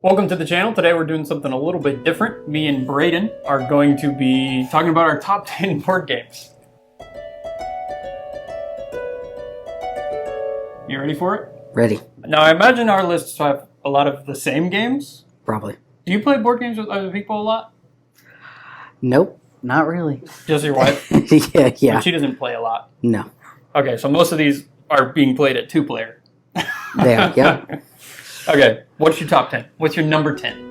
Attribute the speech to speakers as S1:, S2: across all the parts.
S1: Welcome to the channel. Today we're doing something a little bit different. Me and Braden are going to be talking about our top 10 board games. You ready for it?
S2: Ready.
S1: Now I imagine our lists have a lot of the same games.
S2: Probably.
S1: Do you play board games with other people a lot?
S2: Nope, not really.
S1: Just your wife?
S2: Yeah.
S1: But she doesn't play a lot.
S2: No.
S1: Okay, so most of these are being played at two-player.
S2: They are, yep.
S1: Okay, what's your top 10? What's your number 10?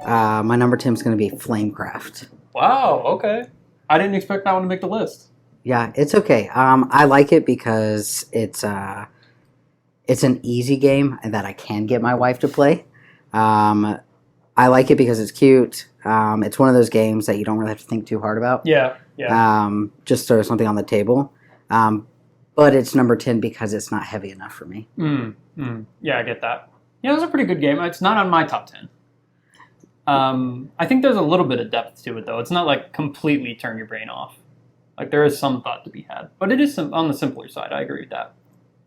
S2: My number 10 is going to be Flamecraft.
S1: Wow, okay. I didn't expect that one to make the list.
S2: Yeah, it's okay. I like it because it's an easy game that I can get my wife to play. I like it because it's cute. It's one of those games that you don't really have to think too hard about.
S1: Yeah.
S2: Just throw something on the table. But it's number 10 because it's not heavy enough for me.
S1: Yeah, I get that. Yeah, it was a pretty good game. It's not on my top 10. I think there's a little bit of depth to it, though. It's not like completely turn your brain off. Like, there is some thought to be had. But it is on the simpler side. I agree with that.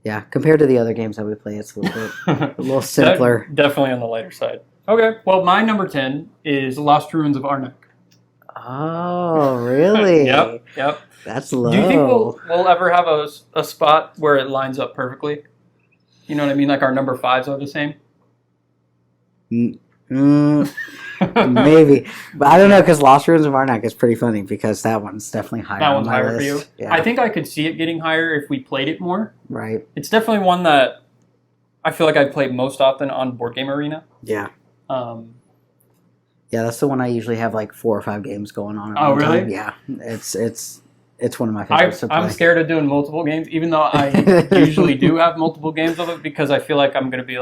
S2: Yeah, compared to the other games that we play, it's a little simpler.
S1: Definitely on the lighter side. Okay, well, my number 10 is Lost Ruins of Arnak.
S2: Oh, really?
S1: Yep.
S2: That's low.
S1: Do you think we'll ever have a spot where it lines up perfectly? You know what I mean? Like our number 5s are the same?
S2: Maybe. But I don't know, because Lost Ruins of Arnak is pretty funny because that one's definitely higher
S1: That
S2: on
S1: one's
S2: my
S1: higher
S2: list.
S1: for you?
S2: Yeah.
S1: I think I could see it getting higher if we played it more.
S2: Right.
S1: It's definitely one that I feel like I play most often on Board Game Arena.
S2: Yeah. Yeah, that's the one I usually have like 4 or 5 games going on at
S1: Oh,
S2: one
S1: really?
S2: time. Yeah. It's one of my favorites to play.
S1: I'm scared of doing multiple games, even though I usually do have multiple games of it, because I feel like I'm going to be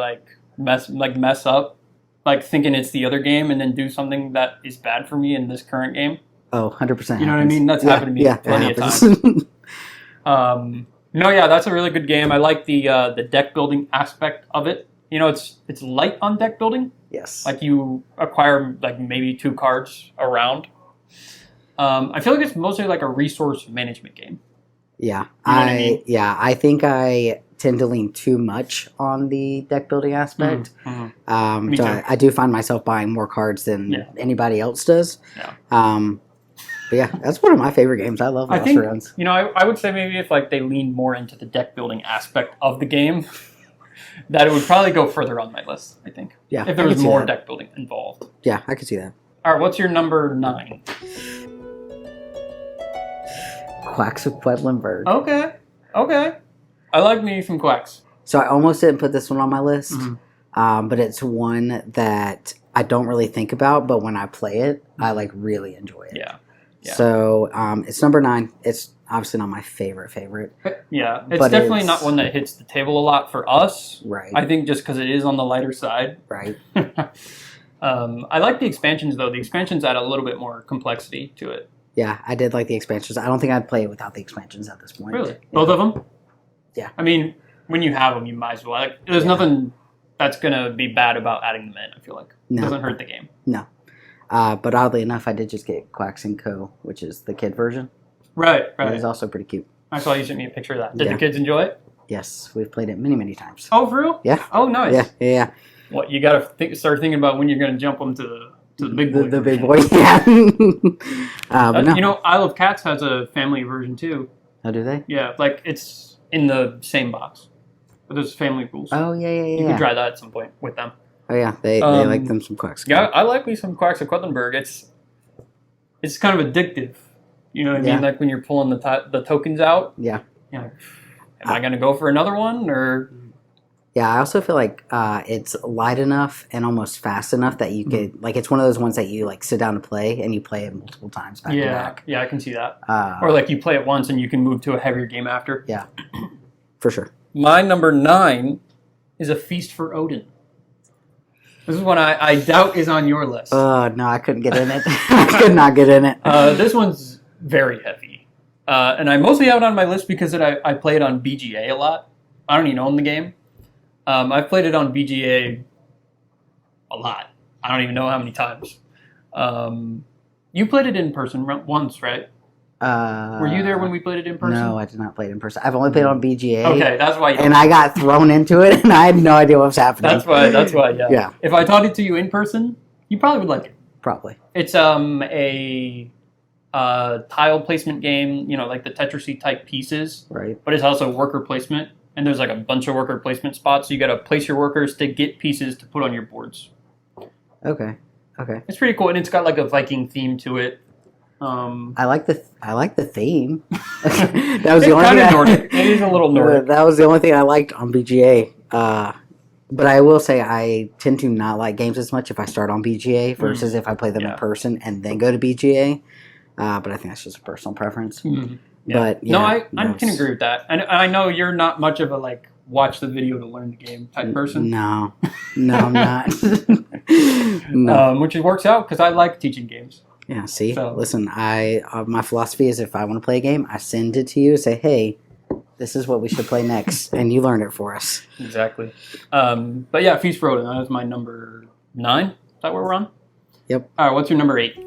S1: mess up, like thinking it's the other game and then do something that is bad for me in this current game.
S2: Oh, 100%.
S1: You know what I mean? That's happened to me plenty of times. No, yeah, that's a really good game. I like the deck building aspect of it. You know, it's light on deck building.
S2: Yes.
S1: Like you acquire like maybe 2 cards around. I feel like it's mostly like a resource management game.
S2: Yeah.
S1: You know what I mean?
S2: Yeah, I think I tend to lean too much on the deck building aspect.
S1: Me
S2: So
S1: too.
S2: I do find myself buying more cards than anybody else does.
S1: Yeah.
S2: But yeah, that's one of my favorite games. I love Lost Ruins.
S1: You know, I would say maybe if like they leaned more into the deck building aspect of the game, that it would probably go further on my list, I think.
S2: Yeah.
S1: If there was more deck building involved.
S2: Yeah, I could see that.
S1: All right, what's your number 9?
S2: Quacks of Quedlinburg.
S1: Okay. I like me some Quacks.
S2: So I almost didn't put this one on my list, but it's one that I don't really think about, but when I play it, I like really enjoy it.
S1: Yeah.
S2: So it's number 9. It's obviously not my favorite.
S1: Yeah, it's
S2: But
S1: definitely
S2: it's-
S1: not one that hits the table a lot for us.
S2: Right.
S1: I think just because it is on the lighter side.
S2: Right.
S1: I like the expansions, though. The expansions add a little bit more complexity to it.
S2: Yeah, I did like the expansions. I don't think I'd play it without the expansions at this point.
S1: Really?
S2: Yeah.
S1: Both of them?
S2: Yeah.
S1: I mean, when you have them, you might as well. Like, there's nothing that's going to be bad about adding them in, I feel like.
S2: No.
S1: It doesn't hurt the game.
S2: No. But oddly enough, I did just get 𝐂𝐴𝐧𝐭, which is the kid version.
S1: Right.
S2: It's also pretty cute.
S1: I saw you sent me a picture of that. Did
S2: Yeah.
S1: the kids enjoy it?
S2: Yes, we've played it many, many times.
S1: Oh, for real?
S2: Yeah.
S1: Oh, nice.
S2: Yeah.
S1: What, you got to start thinking about when you're going to jump them to the big boy.
S2: The big boy, yeah. But no.
S1: You know, Isle of Cats has a family version, too.
S2: Oh, do they?
S1: Yeah, like it's in the same box. But there's family rules.
S2: Oh, yeah.
S1: You can try that at some point with them.
S2: Oh, yeah. They like them some Quacks.
S1: Yeah, I like me some Quacks of Quedlinburg. It's kind of addictive. You know what I mean? Like when you're pulling the tokens out.
S2: Yeah.
S1: You're like, am I going to go for another one? Or
S2: Yeah, I also feel like it's light enough and almost fast enough that you could, like, it's one of those ones that you, like, sit down to play and you play it multiple times back to back.
S1: Yeah, I can see that.
S2: Or,
S1: like, you play it once and you can move to a heavier game after.
S2: Yeah, for sure.
S1: My number 9 is A Feast for Odin. This is one I doubt is on your list.
S2: No, I couldn't get in it. I could not get in it.
S1: This one's very heavy. And I mostly have it on my list because I play it on BGA a lot. I don't even own the game. I've played it on BGA a lot. I don't even know how many times. You played it in person once, right? Were you there when we played it in person?
S2: No, I did not play it in person. I've only played on BGA.
S1: Okay, that's why.
S2: And I got thrown into it, and I had no idea what was happening.
S1: That's why. Yeah.
S2: Yeah.
S1: If I taught it to you in person, you probably would like it.
S2: Probably.
S1: It's a tile placement game. You know, like the Tetrisy type pieces.
S2: Right.
S1: But it's also worker placement, and there's like a bunch of worker placement spots. So you got to place your workers to get pieces to put on your boards.
S2: Okay.
S1: It's pretty cool, and it's got like a Viking theme to it.
S2: I like the theme. That was the only
S1: kind
S2: thing.
S1: of Nordic. It is a little Nordic.
S2: That was the only thing I liked on BGA. But I will say I tend to not like games as much if I start on BGA versus if I play them in person and then go to BGA. But I think that's just a personal preference.
S1: Mm-hmm. Yeah.
S2: But yeah,
S1: I can agree with that. And I know you're not much of a like watch the video to learn the game type person.
S2: No, I'm not. No.
S1: Which works out because I like teaching games.
S2: Yeah, see?
S1: So.
S2: Listen, my philosophy is if I want to play a game, I send it to you, say, hey, this is what we should play next, and you learn it for us.
S1: Exactly. But yeah, Feast for Odin, that was my number 9. Is that where we're on?
S2: Yep.
S1: All right, what's your number 8?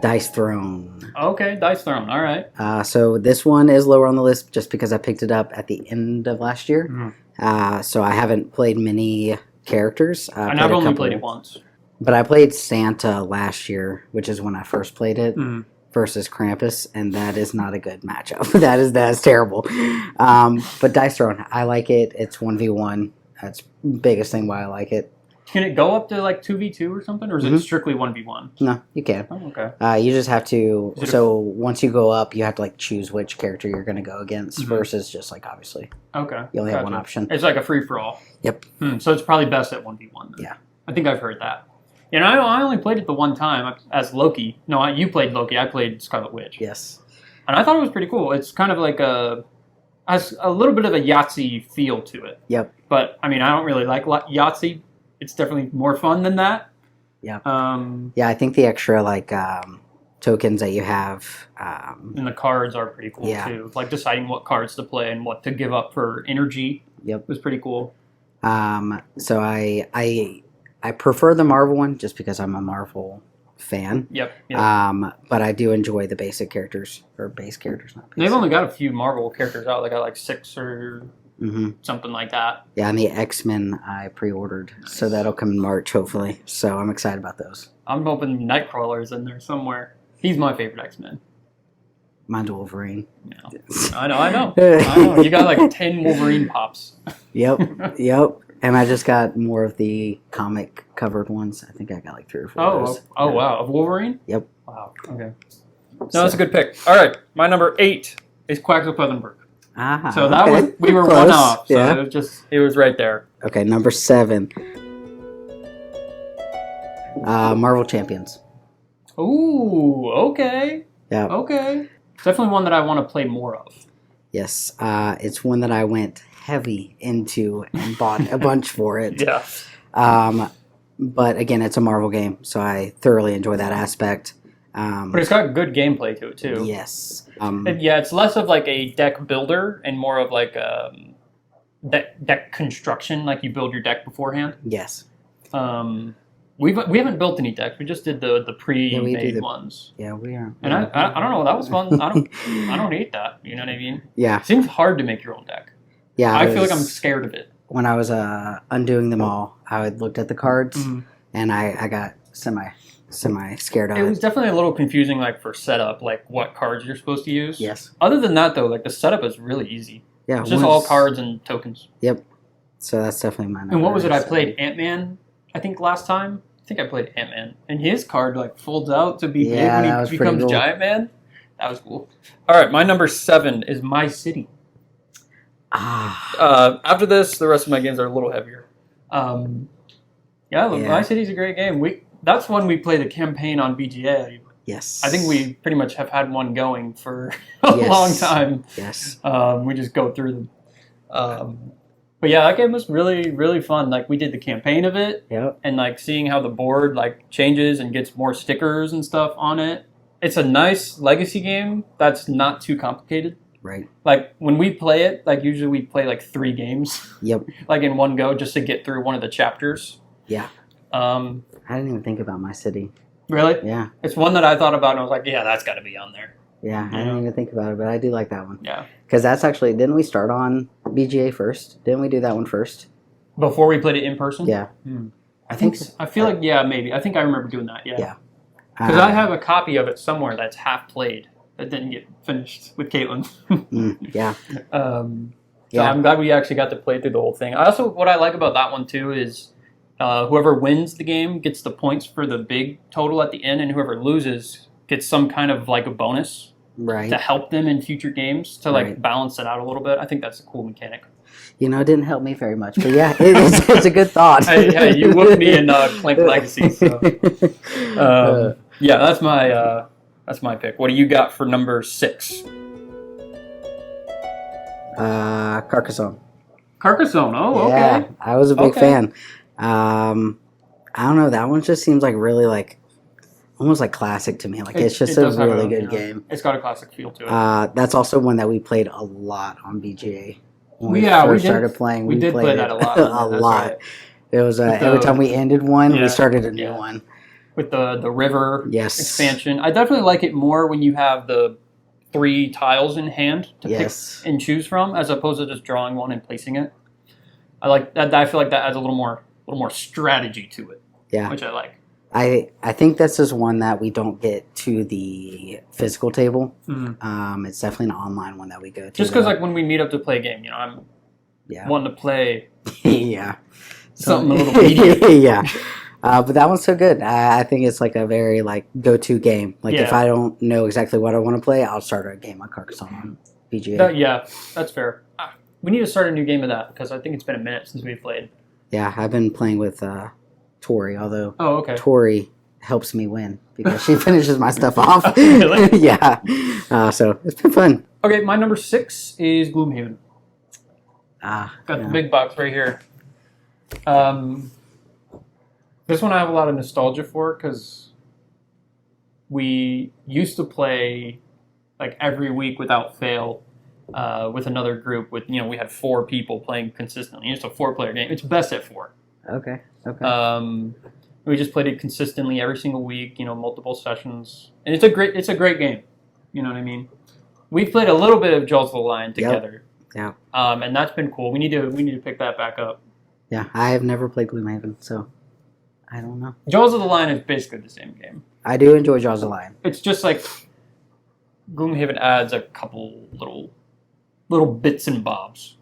S2: Dice Throne.
S1: Okay, Dice Throne, all right.
S2: So this one is lower on the list just because I picked it up at the end of last year. Mm-hmm. So I haven't played many characters.
S1: And I've only played it once.
S2: But I played Santa last year, which is when I first played it, versus Krampus, and that is not a good matchup. that is terrible. But Dice Throne, I like it. It's 1v1. That's the biggest thing why I like it.
S1: Can it go up to like 2v2 or something, or is it strictly 1v1?
S2: No, you can.
S1: Oh, okay.
S2: You just have to. So once you go up, you have to like choose which character you're going to go against versus just like obviously.
S1: Okay.
S2: You only have one option.
S1: It's like a free for all.
S2: Yep.
S1: So it's probably best at 1v1. Then.
S2: Yeah.
S1: I think I've heard that. And I only played it the one time as Loki. No, you played Loki. I played Scarlet Witch.
S2: Yes.
S1: And I thought it was pretty cool. It's kind of like has a little bit of a Yahtzee feel to it.
S2: Yep.
S1: But I mean, I don't really like Yahtzee. It's definitely more fun than that.
S2: Yeah. Yeah, I think the extra like tokens that you have.
S1: And the cards are pretty cool too. Like deciding what cards to play and what to give up for energy.
S2: Yep.
S1: Was pretty cool.
S2: So I prefer the Marvel one just because I'm a Marvel fan.
S1: Yep.
S2: But I do enjoy the basic characters or base characters. Not basic.
S1: They've only got a few Marvel characters out. They got like 6 or something like that.
S2: Yeah, and the X-Men I pre-ordered, so that'll come in March hopefully. So I'm excited about those.
S1: I'm hoping Nightcrawler's in there somewhere. He's my favorite X-Men.
S2: Mine's Wolverine.
S1: Yeah. I know. You got like 10 Wolverine pops.
S2: Yep. And I just got more of the comic covered ones. I think I got like 3 or 4 of those.
S1: Oh, wow. Of Wolverine?
S2: Yep.
S1: Wow. Okay. No, that's a good pick. All right. My number 8 is Quacks of Pleasantburg. So that was, we were
S2: Close.
S1: one off. So
S2: yeah.
S1: it was right there.
S2: Okay, number 7. Marvel Champions.
S1: Ooh, okay.
S2: Yeah.
S1: Okay. Definitely one that I want to play more of.
S2: Yes. It's one that I went heavy into and bought a bunch for it.
S1: Yeah.
S2: But again, it's a Marvel game, so I thoroughly enjoy that aspect.
S1: But it's got good gameplay to it too.
S2: Yes.
S1: It's less of like a deck builder and more of like deck construction, like you build your deck beforehand.
S2: Yes.
S1: We haven't built any decks. We just did the pre-made ones.
S2: Yeah, we are.
S1: And I don't know. That was fun. I don't hate that. You know what I mean?
S2: Yeah.
S1: It seems hard to make your own deck.
S2: Yeah.
S1: I feel like I'm scared of it.
S2: When I was undoing them all, I had looked at the cards, and I got semi scared of it.
S1: It was definitely a little confusing, like for setup, like what cards you're supposed to use.
S2: Yes.
S1: Other than that, though, like the setup is really easy.
S2: Yeah.
S1: It's just all cards and tokens.
S2: Yep. So that's definitely my number.
S1: And what was it? I played Ant-Man, I think, last time. I think I played Ant-Man. And his card, like, folds out to be big when he becomes Giant Man. That was cool. All right, my number 7 is My City. After this, the rest of my games are a little heavier. My City's a great game. That's when we play the campaign on BGA.
S2: Yes.
S1: I think we pretty much have had one going for a long time.
S2: Yes.
S1: We just go through them. But yeah, that game was really, really fun. Like, we did the campaign of it.
S2: Yep.
S1: And, like, seeing how the board, like, changes and gets more stickers and stuff on it. It's a nice legacy game that's not too complicated.
S2: Right.
S1: Like, when we play it, like, usually we play, like, 3 games.
S2: Yep.
S1: Like, in one go, just to get through one of the chapters.
S2: Yeah. I didn't even think about My City.
S1: Really?
S2: Yeah.
S1: It's one that I thought about and I was like, yeah, that's got to be on there.
S2: Yeah, I didn't even think about it, but I do like that one.
S1: Yeah.
S2: Because that's actually, didn't we start on BGA first? Didn't we do that one first?
S1: Before we played it in person?
S2: Yeah.
S1: I think so. I feel like, yeah, maybe. I think I remember doing that, yeah.
S2: Yeah.
S1: Because I have a copy of it somewhere that's half played that didn't get finished with Caitlin.
S2: Yeah.
S1: So I'm glad we actually got to play through the whole thing. What I like about that one too is whoever wins the game gets the points for the big total at the end, and whoever loses gets some kind of like a bonus to help them in future games to like balance it out a little bit. I think that's a cool mechanic.
S2: You know, it didn't help me very much, but yeah, it's a good thought.
S1: Hey, you whooped me in Clank Legacy, so yeah, that's my pick. What do you got for number 6?
S2: Carcassonne.
S1: Carcassonne. Oh,
S2: yeah,
S1: okay.
S2: I was a big fan. I don't know. That one just seems like really like almost like classic to me. Like it's just a really good game.
S1: It's got a classic feel to it.
S2: That's also one that we played a lot on BGA. When we started playing.
S1: We did play that a lot.
S2: a lot. Right. It was every time we ended one, we started a new one.
S1: With the river expansion, I definitely like it more when you have the 3 tiles in hand to pick and choose from, as opposed to just drawing one and placing it. I like that. I feel like that adds a little more strategy to it.
S2: Yeah,
S1: which I like.
S2: I think this is one that we don't get to the physical table. It's definitely an online one that we go to.
S1: Just because, like, when we meet up to play a game, I'm wanting to play. Something a little meaty.
S2: But that one's so good. I think it's like a very like go-to game. Like if I don't know exactly what I want to play, I'll start a game on Carcassonne on BGA.
S1: That's fair. We need to start a new game of that because I think it's been a minute since we've played.
S2: Yeah, I've been playing with Tori, although Tori helps me win because she finishes my stuff off.
S1: Really?
S2: Yeah. So it's been fun.
S1: Okay, my number 6 is Gloomhaven. Got the big box right here. This one I have a lot of nostalgia for because we used to play like every week without fail with another group. We had 4 people playing consistently. It's a 4-player game. It's best at 4.
S2: Okay.
S1: We just played it consistently every single week. Multiple sessions, and it's a great game. You know what I mean? We've played a little bit of Jaws of the Lion together.
S2: Yeah.
S1: And that's been cool. We need to pick that back up.
S2: Yeah, I have never played Gloomhaven, so I don't know.
S1: Jaws of the Lion is basically the same game.
S2: I do enjoy Jaws of the Lion.
S1: It's just like Gloomhaven adds a couple little bits and bobs.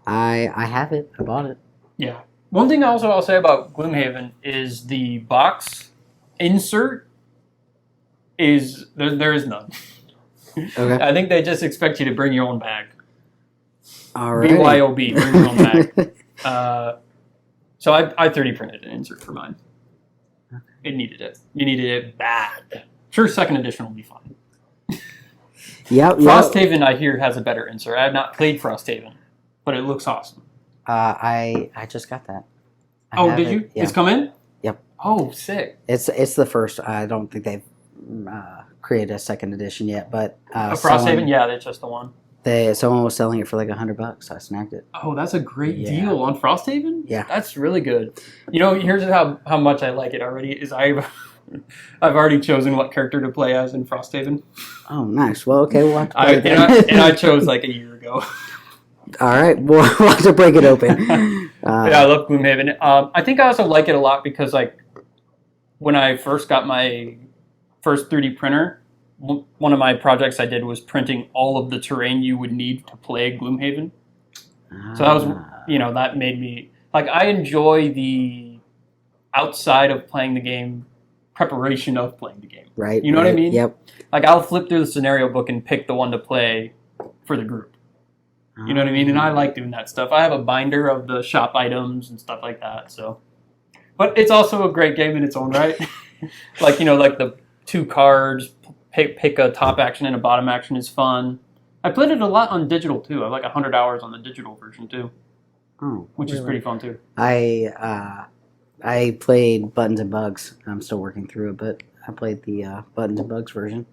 S2: I have it. I bought it.
S1: Yeah. One thing I'll say about Gloomhaven is the box insert is there is none.
S2: Okay.
S1: I think they just expect you to bring your own bag.
S2: All right.
S1: BYOB, bring your own bag. So I 3D printed an insert for mine. It needed it. You needed it bad. Sure, 2nd edition will be fine. Frosthaven, I hear, has a better insert. I have not played Frosthaven, but it looks awesome.
S2: I just got that.
S1: Did you?
S2: Yeah.
S1: It's come in?
S2: Yep.
S1: Oh, sick.
S2: It's the first. I don't think they've created a 2nd edition yet, but
S1: Frosthaven, that's just the one.
S2: Someone was selling it for like $100, so I snagged it.
S1: Oh, that's a great deal on Frosthaven.
S2: Yeah,
S1: that's really good. Here's how much I like it already. Is I've already chosen what character to play as in Frosthaven.
S2: Oh, nice. Well, okay, we'll have to play it.
S1: And I chose like a year ago.
S2: All right, we'll have to break it open.
S1: I love Gloomhaven. I think I also like it a lot because like when I first got my first 3D printer, one of my projects I did was printing all of the terrain you would need to play Gloomhaven. So that was, that made me, like, I enjoy the outside of playing the game, preparation of playing the game.
S2: Right.
S1: You know what I mean?
S2: Yep.
S1: Like, I'll flip through the scenario book and pick the one to play for the group. You know what I mean? And I like doing that stuff. I have a binder of the shop items and stuff like that, so. But it's also a great game in its own right. Like the 2 cards, pick a top action and a bottom action is fun. I played it a lot on digital too. I have like 100 hours on the digital version too.
S2: Oh,
S1: which is pretty fun too.
S2: I played Buttons and Bugs. I'm still working through it, but I played the Buttons and Bugs version.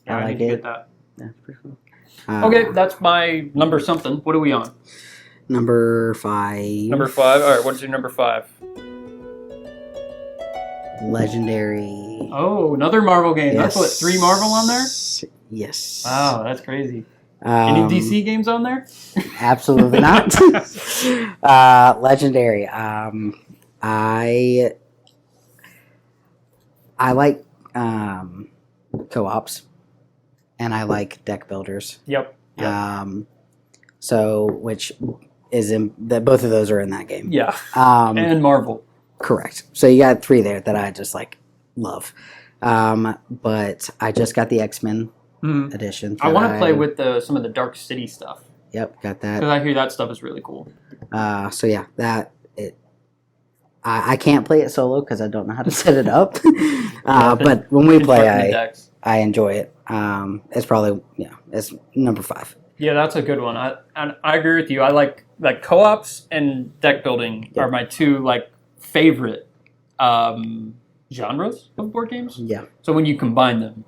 S1: Yeah, I need to get that.
S2: Yeah, it's pretty cool.
S1: Okay, that's my number something. What are we on?
S2: Number 5.
S1: Number 5. All right, what's your number 5?
S2: Legendary.
S1: Oh, another Marvel game.
S2: Yes.
S1: That's what, 3 Marvel on there?
S2: Yes.
S1: Wow, that's crazy. Any DC games on there?
S2: Absolutely not. Legendary. I like co-ops, and I like deck builders.
S1: Yep.
S2: So which is in that both of those are in that game.
S1: Yeah. And Marvel.
S2: Correct. So you got 3 there that I just like love. But I just got the X-Men edition.
S1: I want to play with some of the Dark City stuff.
S2: Yep, got that.
S1: Because I hear that stuff is really cool.
S2: So yeah, I can't play it solo because I don't know how to set it up. But when we play, I enjoy it. It's probably it's number 5.
S1: Yeah, that's a good one. I agree with you. I like co-ops and deck building are my 2 favorite genres of board games.
S2: Yeah.
S1: So when you combine them,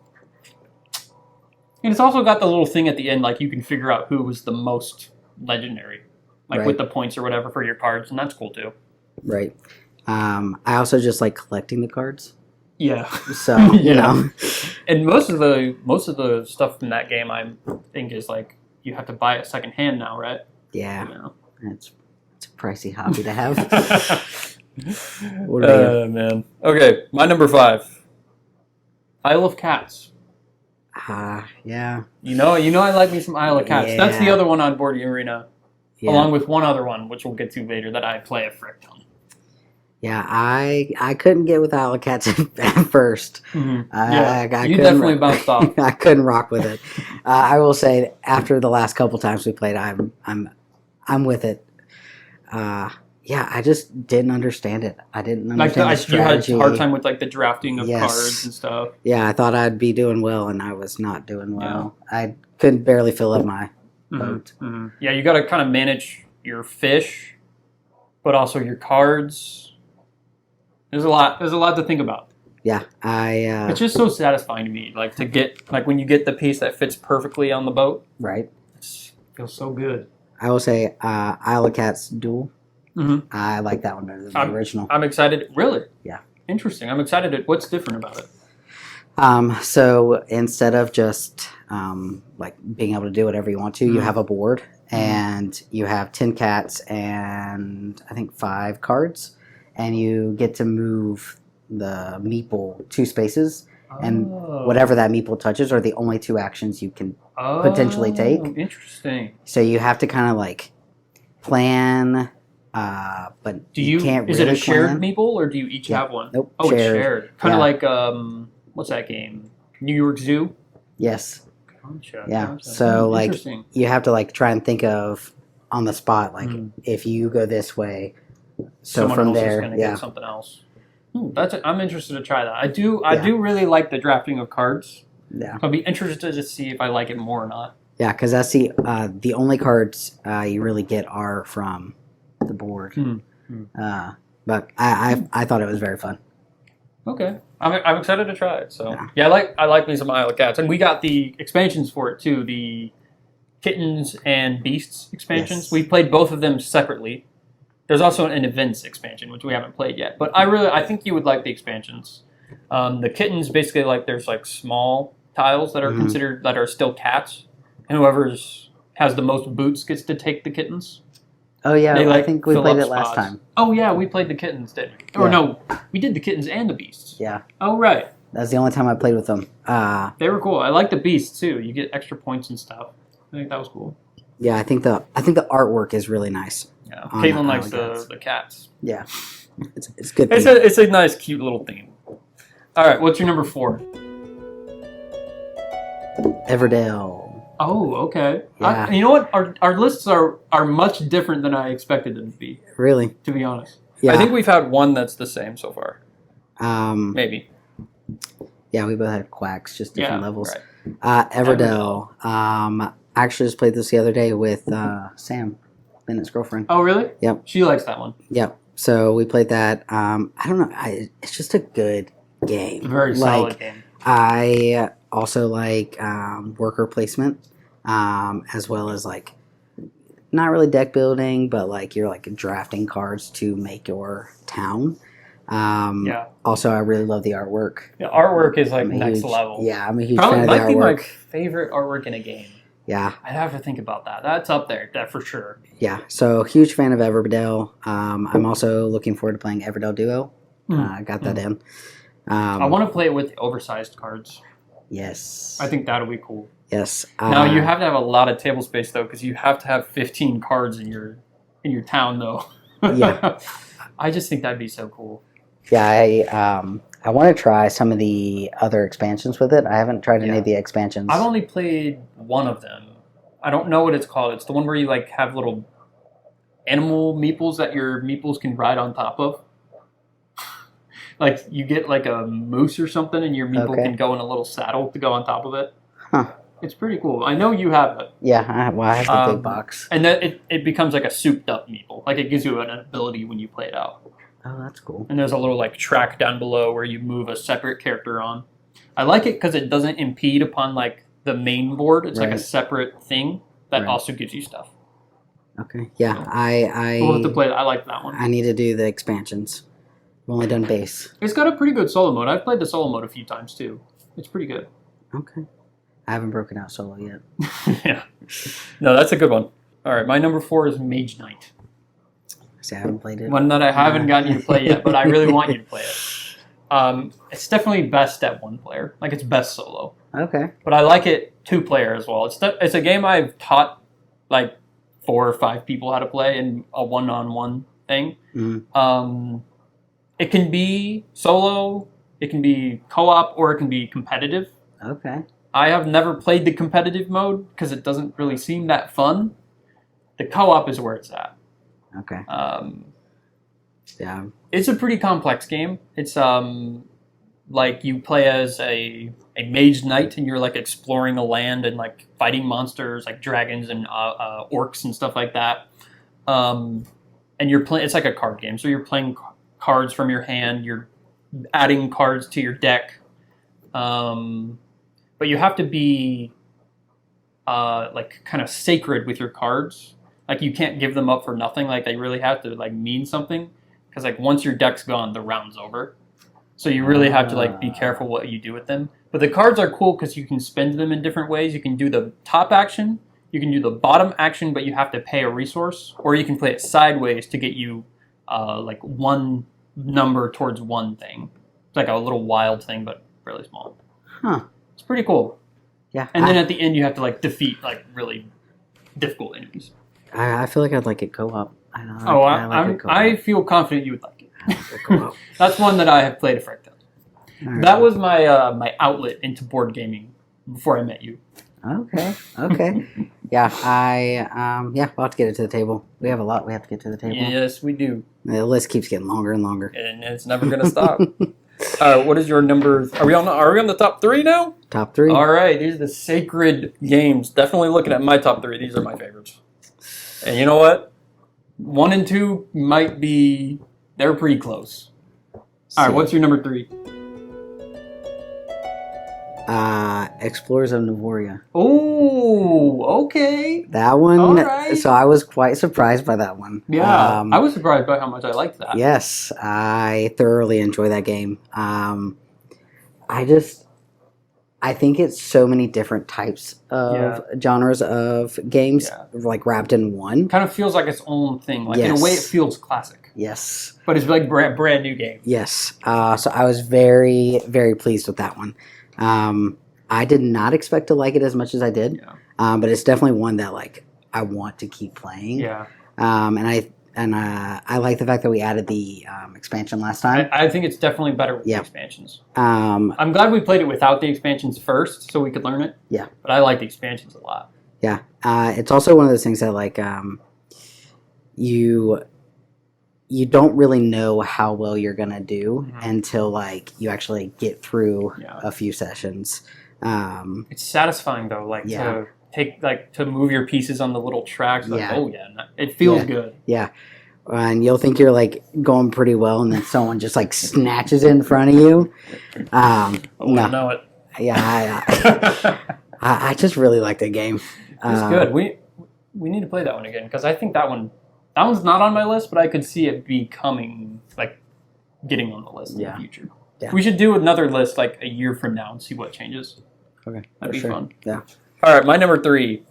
S1: and it's also got the little thing at the end, you can figure out who was the most legendary, with the points or whatever for your cards, and that's cool too.
S2: Right. I also just like collecting the cards.
S1: Yeah.
S2: So you know,
S1: and most of the stuff in that game, I think, is you have to buy it secondhand now, right?
S2: Yeah.
S1: You know.
S2: It's a pricey hobby to have.
S1: Man. Okay, my number 5. Isle of Cats.
S2: Yeah.
S1: You know I like me some Isle of Cats.
S2: Yeah.
S1: That's the other one on Board Game Arena,
S2: Yeah.
S1: along with one other one, which we'll get to later, that I play a frick ton.
S2: Yeah, I couldn't get with Isle of Cats at first.
S1: Mm-hmm. You definitely bounced off.
S2: I couldn't rock with it. I will say, after the last couple times we played, I'm with it. Yeah, I just didn't understand it. I didn't understand the strategy.
S1: You had a hard time with the drafting of cards and stuff.
S2: Yeah, I thought I'd be doing well, and I was not doing well. Yeah. I couldn't barely fill up my boat.
S1: Mm-hmm. Yeah, you got to kind of manage your fish, but also your cards. There's a lot to think about.
S2: Yeah,
S1: it's just so satisfying to me, to get when you get the piece that fits perfectly on the boat.
S2: Right.
S1: It feels so good.
S2: I will say Isle of Cats Duel.
S1: Mm-hmm.
S2: I like that one better than the original.
S1: I'm excited. Really?
S2: Yeah.
S1: Interesting. I'm excited. What's different about it?
S2: So instead of just being able to do whatever you want to, you have a board and you have 10 cats and I think 5 cards, and you get to move the meeple 2 spaces, and whatever that meeple touches are the only 2 actions you can potentially take.
S1: Interesting.
S2: So you have to kind of plan. But you can't.
S1: Is
S2: really
S1: it a shared
S2: plan.
S1: meeple, or do you each have one?
S2: Nope.
S1: Oh,
S2: shared.
S1: It's shared. Kind of what's that game? New York Zoo.
S2: Yes.
S1: Gotcha.
S2: Yeah.
S1: Gotcha.
S2: So you have to try and think of on the spot if you go this way, so
S1: someone
S2: from
S1: else
S2: there,
S1: is gonna get something else. I'm interested to try that. I do really like the drafting of cards.
S2: Yeah.
S1: I'll be interested to see if I like it more or not.
S2: Yeah, because that's the only cards you really get are from the board. But I thought it was very fun.
S1: Okay, I'm excited to try it. So yeah, I like me some Isle of Cats, and we got the expansions for it too. The Kittens and Beasts expansions. Yes. We played both of them separately. There's also an Events expansion, which we haven't played yet. But I think you would like the expansions. The Kittens, basically, there's small tiles that are considered, that are still cats. And whoever has the most boots gets to take the kittens.
S2: Oh, yeah, I think we played it last time.
S1: Oh, yeah, we played the kittens, didn't we? Or no, we did the kittens and the beasts.
S2: Yeah.
S1: Oh, right.
S2: That's the only time I played with them.
S1: They were cool. I like the beasts, too. You get extra points and stuff. I think that was cool.
S2: Yeah, I think the artwork is really nice.
S1: Yeah, Caitlin likes the cats.
S2: Yeah, it's good.
S1: It's a nice, cute little theme. All right, what's your number 4?
S2: Everdell.
S1: Oh, okay.
S2: Yeah.
S1: You know what? Our lists are much different than I expected them to be.
S2: Really?
S1: To be honest.
S2: Yeah.
S1: I think we've had one that's the same so far. Maybe.
S2: Yeah, we both had quacks, just different levels.
S1: Right.
S2: Everdell. I actually just played this the other day with Sam, Bennett's girlfriend.
S1: Oh, really?
S2: Yep.
S1: She likes that one.
S2: Yep. So we played that. I don't know. It's just a good game.
S1: Very solid game.
S2: I also like worker placement, as well as not really deck building, but you're drafting cards to make your town.
S1: Yeah.
S2: Also, I really love the artwork.
S1: The artwork is like
S2: I'm a
S1: next
S2: huge-
S1: level.
S2: Yeah, I'm a huge
S1: Probably
S2: fan of the
S1: might be my
S2: artwork.
S1: favorite artwork in a game.
S2: Yeah,
S1: I'd have to think about that. That's up there, that for sure.
S2: yeah. So huge fan of Everdell. I'm also looking forward to playing Everdell Duo. I got that in.
S1: I want to play it with the oversized cards.
S2: Yes.
S1: I think that'll be cool.
S2: Yes.
S1: Now you have to have a lot of table space though, because you have to have 15 cards in your town though.
S2: Yeah.
S1: I just think that'd be so cool.
S2: Yeah, I want to try some of the other expansions with it. I haven't tried any of the expansions.
S1: I've only played one of them. I don't know what it's called. It's the one where you like have little animal meeples that your meeples can ride on top of. Like you get like a moose or something, and your meeple can go in a little saddle to go on top of it.
S2: Huh.
S1: It's pretty cool. I know you have it.
S2: Yeah, I have the big box.
S1: And then it becomes like a souped up meeple. Like it gives you an ability when you play it out.
S2: Oh, that's cool.
S1: And there's a little like track down below where you move a separate character on. I like it because it doesn't impede upon like the main board. It's like a separate thing that also gives you stuff.
S2: Okay. Yeah,
S1: So,
S2: I
S1: we'll have to play that. I like that one.
S2: I need to do the expansions. I've only done base.
S1: It's got a pretty good solo mode. I've played the solo mode a few times too. It's pretty good.
S2: Okay. I haven't broken out solo yet.
S1: Yeah. No, that's a good one. All right, my number 4 is Mage Knight.
S2: See, I haven't played it.
S1: One that I haven't gotten you to play yet, but I really want you to play it. It's definitely best at 1 player. Like, it's best solo.
S2: Okay.
S1: But I like it 2 player as well. It's a game I've taught, like, 4 or 5 people how to play in a one-on-one thing.
S2: Mm-hmm.
S1: It can be solo, it can be co-op, or it can be competitive.
S2: Okay.
S1: I have never played the competitive mode because it doesn't really seem that fun. The co-op is where it's at.
S2: Okay. Yeah.
S1: It's a pretty complex game. It's like you play as a mage knight and you're like exploring a land and like fighting monsters like dragons and orcs and stuff like that. And you're playing. It's like a card game, so you're playing cards from your hand. You're adding cards to your deck. But you have to be like kind of sacred with your cards. Like you can't give them up for nothing. Like they really have to like mean something. Because like once your deck's gone, the round's over. So you really have to like be careful what you do with them. But the cards are cool because you can spend them in different ways. You can do the top action. You can do the bottom action, but you have to pay a resource. Or you can play it sideways to get you like one number towards one thing. It's like a little wild thing, but really small.
S2: Huh.
S1: It's pretty cool.
S2: Yeah.
S1: And then at the end, you have to like defeat like really difficult enemies.
S2: I feel like I'd like it co-op.
S1: I feel confident you would like it.
S2: Co-op.
S1: That's one that I have played a frick ton.
S2: Right.
S1: That was my my outlet into board gaming before I met you.
S2: Okay. Yeah, we'll have to get it to the table. We have a lot we have to get to the table.
S1: Yes, we do.
S2: The list keeps getting longer and longer.
S1: And it's never going to stop. What is your number? Are we on the top 3 now?
S2: Top 3.
S1: All right, these are the sacred games. Definitely looking at my top 3. These are my favorites. And you know what? 1 and 2 might be, they're pretty close. All right, what's your number 3?
S2: Explorers of Navoria.
S1: Oh, okay.
S2: That one.
S1: All right.
S2: So I was quite surprised by that one.
S1: Yeah, I was surprised by how much I liked that.
S2: Yes, I thoroughly enjoy that game. I think it's so many different types of genres of games, like wrapped in one.
S1: Kind of feels like its own thing. Like in a way, it feels classic.
S2: Yes.
S1: But it's like brand new game.
S2: Yes. So I was very, very pleased with that one. I did not expect to like it as much as I did, but it's definitely one that like I want to keep playing.
S1: Yeah.
S2: And I like the fact that we added the expansion last time.
S1: I think it's definitely better with the expansions.
S2: I'm
S1: glad we played it without the expansions first, so we could learn it.
S2: Yeah.
S1: But I like the expansions a lot.
S2: Yeah. It's also one of those things that like you don't really know how well you're gonna do until like you actually get through a few sessions.
S1: It's satisfying though, like to take to move your pieces on the little tracks. Like, it feels good.
S2: Yeah, and you'll think you're like going pretty well, and then someone just like snatches it in front of you.
S1: I know it.
S2: Yeah, I just really like the game.
S1: It's good. We need to play that one again because I think that one's not on my list, but I could see it becoming like getting on the list in the
S2: Yeah.
S1: future.
S2: Yeah.
S1: We should do another list like a year from now and see what changes.
S2: Okay,
S1: That'd be fun.
S2: Yeah.
S1: All right, my number 3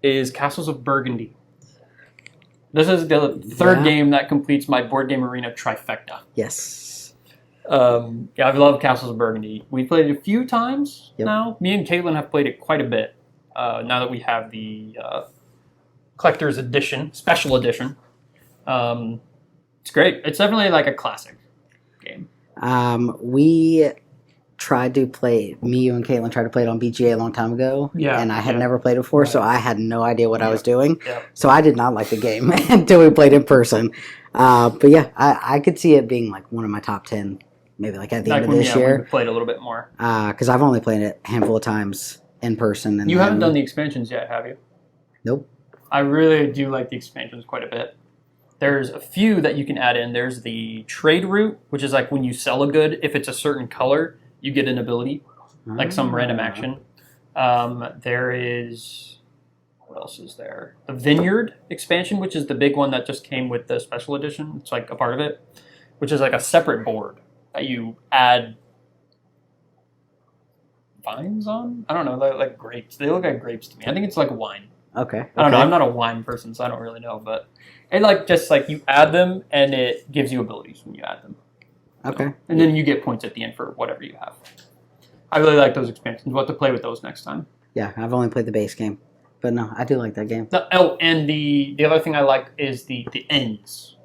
S1: is Castles of Burgundy. This is the third game that completes my board game arena trifecta.
S2: Yes.
S1: Yeah, I love Castles of Burgundy. We played it a few times
S2: Yep.
S1: now. Me and Caitlin have played it quite a bit. Now that we have the collector's edition, special edition. It's great. It's definitely like a classic game.
S2: We tried to play, me, you, and Caitlin tried to play it on BGA a long time ago.
S1: Yeah,
S2: And I had
S1: yeah.
S2: never played it before, so
S1: Right.
S2: I had no idea what I was doing.
S1: Yeah.
S2: So I did not like the game until we played in person. But yeah, I could see it being like one of my top 10, maybe like at the end of this
S1: We
S2: year.
S1: played a little bit more.
S2: Because I've only played it a handful of times in person. And
S1: You
S2: then,
S1: haven't done the expansions yet, have you?
S2: Nope.
S1: I really do like the expansions quite a bit. There's a few that you can add in. There's the trade route, which is like when you sell a good, if it's a certain color, you get an ability, like some random action. There is, what else is there? The Vineyard expansion, which is the big one that just came with the special edition. It's like a part of it, which is like a separate board that you add vines on? I don't know, like grapes. They look like grapes to me. I think it's like wine.
S2: Okay.
S1: I don't know. I'm not a wine person, so I don't really know. But it like just like you add them, and it gives you abilities when you add them.
S2: Okay.
S1: And then you get points at the end for whatever you have. I really like those expansions. We'll have to play with those next time.
S2: Yeah, I've only played the base game. But no, I do like that game.
S1: And the other thing I like is the ends.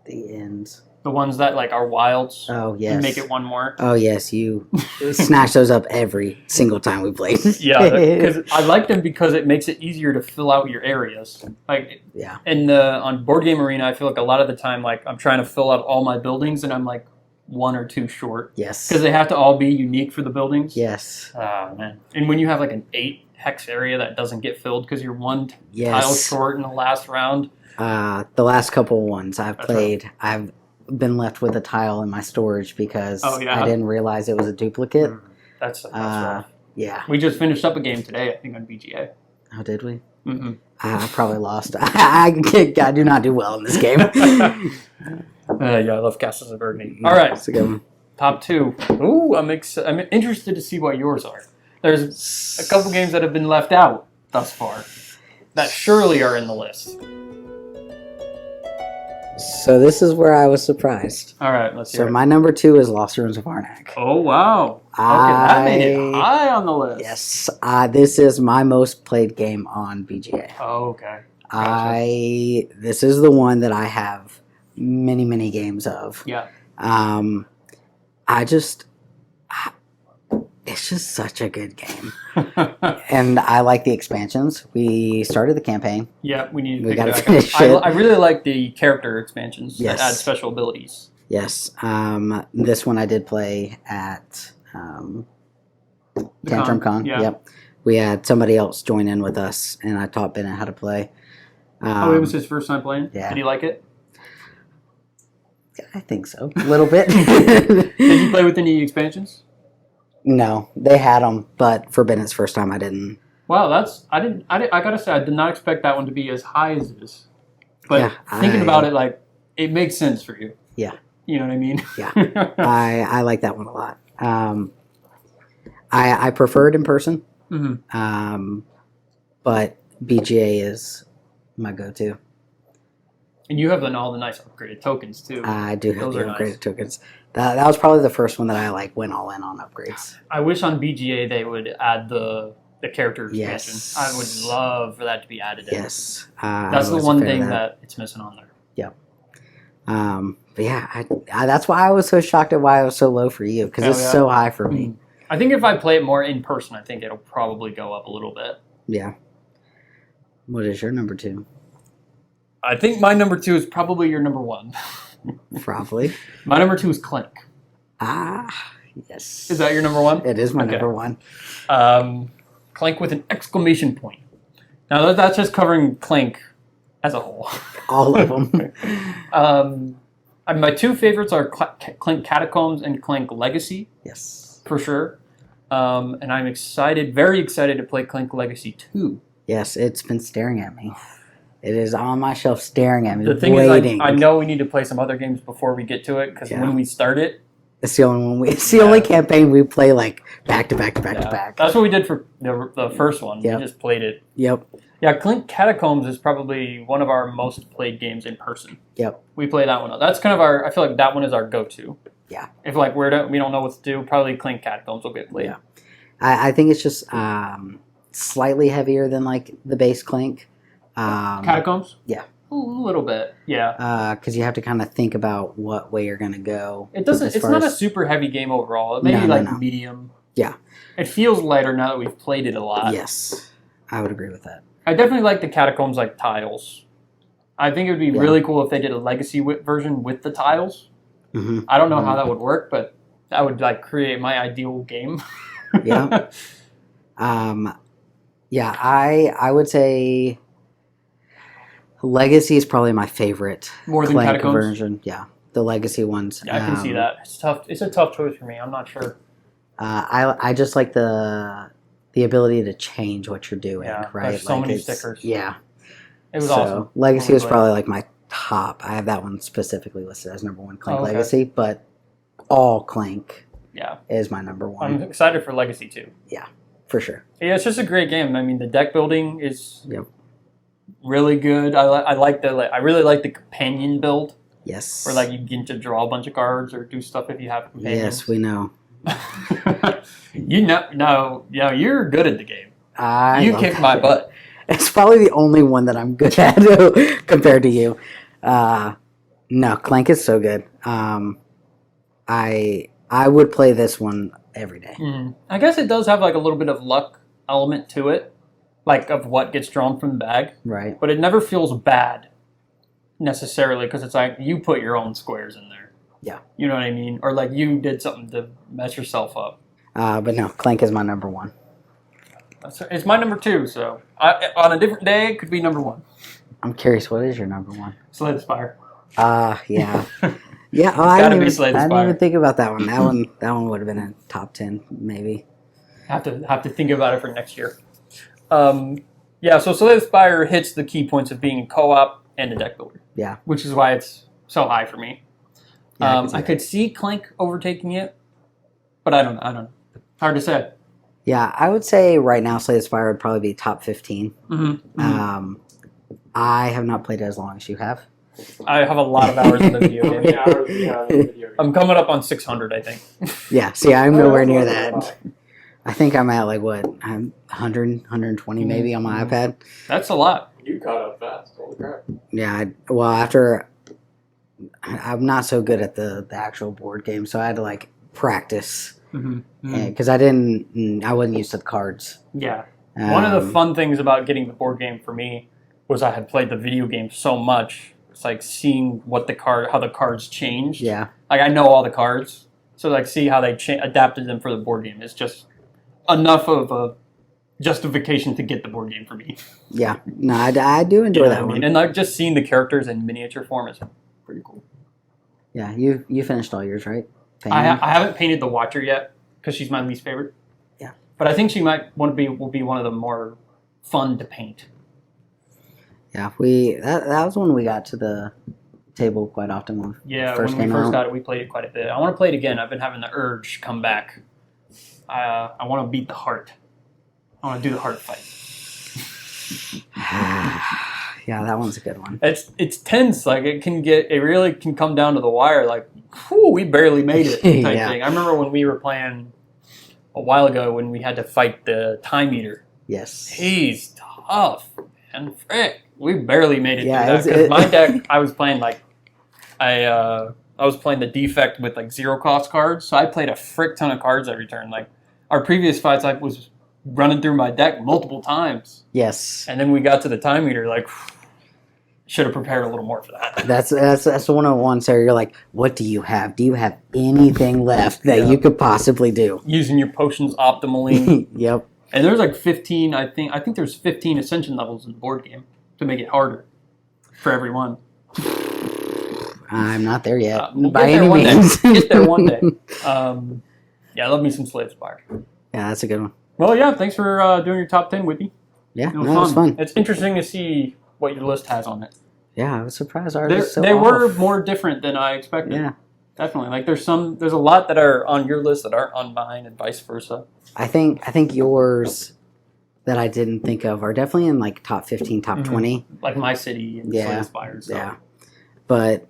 S2: The ends.
S1: The ones that like are wilds.
S2: Oh, yes.
S1: And make it one more.
S2: Oh, yes. You snatch those up every single time we play.
S1: Yeah, because I like them because it makes it easier to fill out your areas. Like
S2: Yeah.
S1: on Board Game Arena, I feel like a lot of the time, like I'm trying to fill out all my buildings, and I'm like one or two short
S2: Yes.
S1: because they have to all be unique for the buildings.
S2: Yes.
S1: Ah, man. And when you have like an 8 hex area that doesn't get filled because you're one tile
S2: Yes.
S1: short in the last round.
S2: The last couple of ones I've
S1: That's
S2: played, I've been left with a tile in my storage because
S1: Oh, yeah?
S2: I didn't realize it was a duplicate.
S1: That's rough.
S2: Yeah.
S1: We just finished up a game today, I think, on BGA.
S2: Oh, did we?
S1: Mm-hmm.
S2: I probably lost. I do not do well in this game.
S1: Yeah, I love Castles of Burgundy. All right,
S2: It's a good one.
S1: top 2. Ooh, I'm interested to see what yours are. There's a couple games that have been left out thus far that surely are in the list.
S2: So this is where I was surprised.
S1: All right, let's hear
S2: So
S1: it.
S2: my number 2 is Lost Ruins of Arnak.
S1: Oh, wow. Okay, that made it high on the list.
S2: Yes, this is my most played game on BGA.
S1: Oh, okay. Gotcha.
S2: This is the one that I have many games of.
S1: Yeah.
S2: It's just such a good game, and I like the expansions. We started the campaign.
S1: Yeah, we need to
S2: We
S1: pick
S2: gotta
S1: it back
S2: finish
S1: up.
S2: it.
S1: I really like the character expansions
S2: Yes.
S1: that add special abilities.
S2: Yes, this one I did play at Tantrum Con.
S1: Yeah.
S2: Yep, we had somebody else join in with us, and I taught Bennett how to play.
S1: It was his first time playing?
S2: yeah.
S1: Did he like it?
S2: I think so, a little bit.
S1: Did you play with any expansions?
S2: No, they had them, but for Bennett's first time, I didn't.
S1: Wow, I gotta say, I did not expect that one to be as high as it is. But
S2: Yeah,
S1: thinking about it, like, it makes sense for you.
S2: Yeah.
S1: You know what I mean?
S2: Yeah. I like that one a lot. I prefer it in person,
S1: Mm-hmm.
S2: but BGA is my go-to.
S1: And you have all the nice upgraded tokens, too.
S2: I do have
S1: Those
S2: the
S1: are
S2: upgraded
S1: nice.
S2: tokens. That was probably the first one that I went all in on upgrades.
S1: I wish on BGA they would add the character expansion.
S2: Yes.
S1: I would love for that to be added in.
S2: Yes,
S1: That's the
S2: I was a
S1: one
S2: fan of
S1: thing that it's missing on there.
S2: But yeah, that's why I was so shocked at why it was so low for you, because
S1: Oh,
S2: it's
S1: yeah.
S2: so high for me.
S1: I think if I play it more in person, I think it'll probably go up a little bit.
S2: Yeah. What is your number 2?
S1: I think my number 2 is probably your number 1.
S2: Probably.
S1: My number 2 is Clink.
S2: Yes.
S1: Is that your number 1?
S2: It is my
S1: Okay.
S2: number 1.
S1: Clink with an exclamation point. Now that's just covering Clink as a whole.
S2: All of them.
S1: My 2 favorites are Clink Catacombs and Clink Legacy,
S2: Yes.
S1: for sure. And I'm very excited to play Clink Legacy 2.
S2: Yes, it's been staring at me. It is on my shelf staring at me,
S1: The thing
S2: waiting.
S1: is, I know we need to play some other games before we get to it, because when we start it...
S2: It's the only one it's the only campaign we play, like, back to back to back to back.
S1: That's what we did for the first one.
S2: Yep.
S1: We just played it.
S2: Yep.
S1: Yeah, 𝐭𝐴𝐴𝐴𝐶 is probably one of our most played games in person.
S2: Yep.
S1: We play that one. That's kind of our... I feel like that one is our go-to.
S2: Yeah.
S1: If, like, we don't know what to do, probably 𝐭𝐴𝐴𝐴𝐶 will get played.
S2: Yeah. I think it's just slightly heavier than, like, the base Clank.
S1: 𝐭𝐴𝐴𝐴𝐶?
S2: Yeah.
S1: A little bit, yeah.
S2: Because you have to kind of think about what way you're going to go.
S1: It doesn't. It's not a super heavy game overall. It may be like medium.
S2: Yeah.
S1: It feels lighter now that we've played it a lot.
S2: Yes, I would agree with that.
S1: I definitely like the catacombs like tiles. I think it would be really cool if they did a legacy version with the tiles.
S2: Mm-hmm.
S1: I don't know how that would work, but that would like create my ideal game.
S2: Yeah. Yeah. I would say Legacy is probably my favorite.
S1: More than
S2: Clank
S1: Catacombs?
S2: version. Yeah, the Legacy ones.
S1: Yeah, I can see that. It's tough. It's a tough choice for me. I'm not sure.
S2: I just like the ability to change what you're doing.
S1: Yeah,
S2: right.
S1: there's so many stickers.
S2: Yeah.
S1: It was awesome.
S2: Legacy was probably like my top. I have that one specifically listed as number one, Clank Legacy, but all Clank is my number one.
S1: I'm excited for Legacy too.
S2: Yeah, for sure.
S1: Yeah, it's just a great game. I mean, the deck building is really good. I really like the companion build.
S2: Yes.
S1: Where like you get to draw a bunch of cards or do stuff if you have companions.
S2: Yes, we know.
S1: You're good at the game. You kick my butt.
S2: It's probably the only one that I'm good at compared to you. No, Clank is so good. I would play this one every day.
S1: I guess it does have like a little bit of luck element to it, like of what gets drawn from the bag.
S2: Right.
S1: But it never feels bad necessarily because it's like you put your own squares in there.
S2: Yeah.
S1: You know what I mean? Or like you did something to mess yourself up.
S2: But no, Clank is my number one.
S1: It's my number two, so on a different day, it could be number one.
S2: I'm curious, what is your number one?
S1: Slay the Spire.
S2: Yeah. Yeah,
S1: I didn't even
S2: think about that one. That one would have been a top 10, maybe.
S1: Have to think about it for next year. So Slay the Spire hits the key points of being a co-op and a deck builder.
S2: Yeah.
S1: Which is why it's so high for me.
S2: Yeah,
S1: I could see Clank overtaking it, but I don't know. Hard to say.
S2: Yeah, I would say right now Slay the Spire would probably be top 15.
S1: Mm-hmm.
S2: I have not played it as long as you have.
S1: I have a lot of hours in the video game. I'm coming up on 600, I think.
S2: Yeah, see, I'm nowhere near that. I think I'm at like, what, 100, 120 maybe on my iPad.
S1: That's a lot.
S3: You caught up fast. Holy crap.
S2: Yeah, after... I'm not so good at the actual board game, so I had to like practice. Because I wasn't used to the cards.
S1: Yeah. One of the fun things about getting the board game for me was I had played the video game so much. It's like seeing how the cards changed.
S2: Yeah.
S1: Like I know all the cards, so like see how they adapted them for the board game is just enough of a justification to get the board game for me.
S2: Yeah. No, I do enjoy that one.
S1: And like just seeing the characters in miniature form is pretty cool.
S2: Yeah. You finished all yours, right?
S1: I haven't painted the Watcher yet because she's my least favorite.
S2: Yeah.
S1: But I think she will be one of the more fun to paint.
S2: Yeah, that was when we got to the table quite often. When we first
S1: got it, we played it quite a bit. I want to play it again. I've been having the urge come back. I want to beat the heart. I want to do the heart fight.
S2: Yeah, that one's a good one.
S1: It's tense. Like it really can come down to the wire. Like, whew, we barely made it type thing. I remember when we were playing a while ago when we had to fight the time eater.
S2: Yes.
S1: He's tough, and frick, we barely made it through that. Because my deck, I was playing like I was playing the defect with like 0 cost cards, so I played a frick ton of cards every turn. Like our previous fights, I was running through my deck multiple times.
S2: Yes.
S1: And then we got to the time eater, like should have prepared a little more for that.
S2: That's the 101, Sarah. You're like, what do you have? Do you have anything left that you could possibly do?
S1: Using your potions optimally.
S2: Yep.
S1: And there's like 15, I think there's 15 ascension levels in the board game to make it harder for everyone.
S2: I'm not there yet.
S1: We'll
S2: by any means.
S1: Get there one day. I love me some Slay the Spire.
S2: Yeah, that's a good one.
S1: Well, yeah, thanks for doing your top 10 with me.
S2: Yeah,
S1: It was
S2: fun.
S1: It's interesting to see what your list has on it.
S2: Yeah, I was surprised. Ours
S1: They
S2: is so
S1: were
S2: off.
S1: more different than I expected.
S2: Yeah,
S1: Definitely. Like there's a lot that are on your list that aren't on mine, and vice versa.
S2: I think yours that I didn't think of are definitely in like top 15, top 20.
S1: Like My City and
S2: Yeah.
S1: Slay the Spire and stuff.
S2: Yeah, but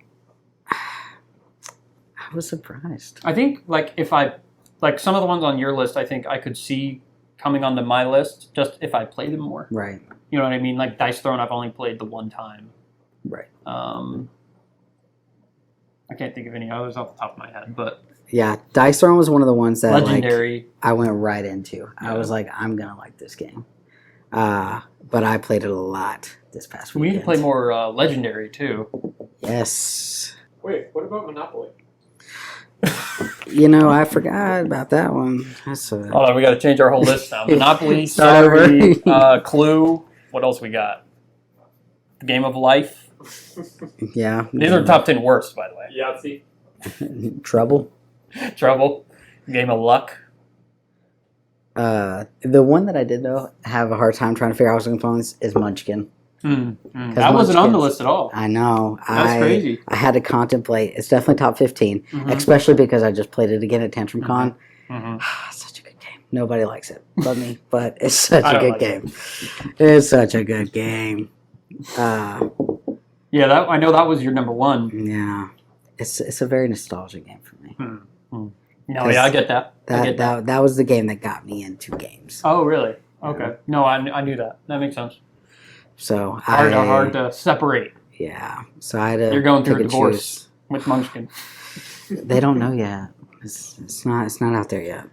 S2: I was surprised.
S1: I think like if I like some of the ones on your list, I think I could see coming onto my list just if I play them more.
S2: Right.
S1: You know what I mean? Like Dice Throne, I've only played the one time.
S2: Right.
S1: I can't think of any others off the top of my head, but
S2: Yeah, Dice Throne was one of the ones that
S1: Legendary.
S2: I went right into.
S1: Yeah.
S2: I was like, I'm gonna like this game. But I played it a lot this past
S1: We
S2: weekend.
S1: need to play more Legendary too.
S2: Yes.
S3: Wait, what about Monopoly?
S2: You know, I forgot about that one. That's
S1: Hold on, we got to change our whole list now. Monopoly,
S2: Start over.
S1: Sorry, Clue. What else we got? Game of Life.
S2: yeah.
S1: These are top 10 worst, by the way.
S3: Yahtzee.
S2: Trouble.
S1: Trouble. Game of Luck.
S2: The one that I did though have a hard time trying to figure out what components is Munchkin.
S1: That wasn't on the
S2: Munchkins-
S1: less at all.
S2: I know.
S1: That's crazy.
S2: I had to contemplate. It's definitely top 15,
S1: Mhm.
S2: especially because I just played it again at Tantrum Con.
S1: Mhm.
S2: Such a good game. Nobody likes it but me, but it's such
S1: I
S2: a
S1: don't
S2: good
S1: like
S2: game. It's such a good game.
S1: Yeah, I know that was your number one.
S2: Yeah, it's a very nostalgic game for me.
S1: No, yeah, I get that. I get
S2: That was the game that got me into games.
S1: Oh, really? Okay. No, I knew that. That makes sense.
S2: So
S1: Hard to separate.
S2: Yeah. So I had to.
S1: You're going through a
S2: pick and
S1: divorce with Munchkin.
S2: choose. They don't know yet. It's not out there yet.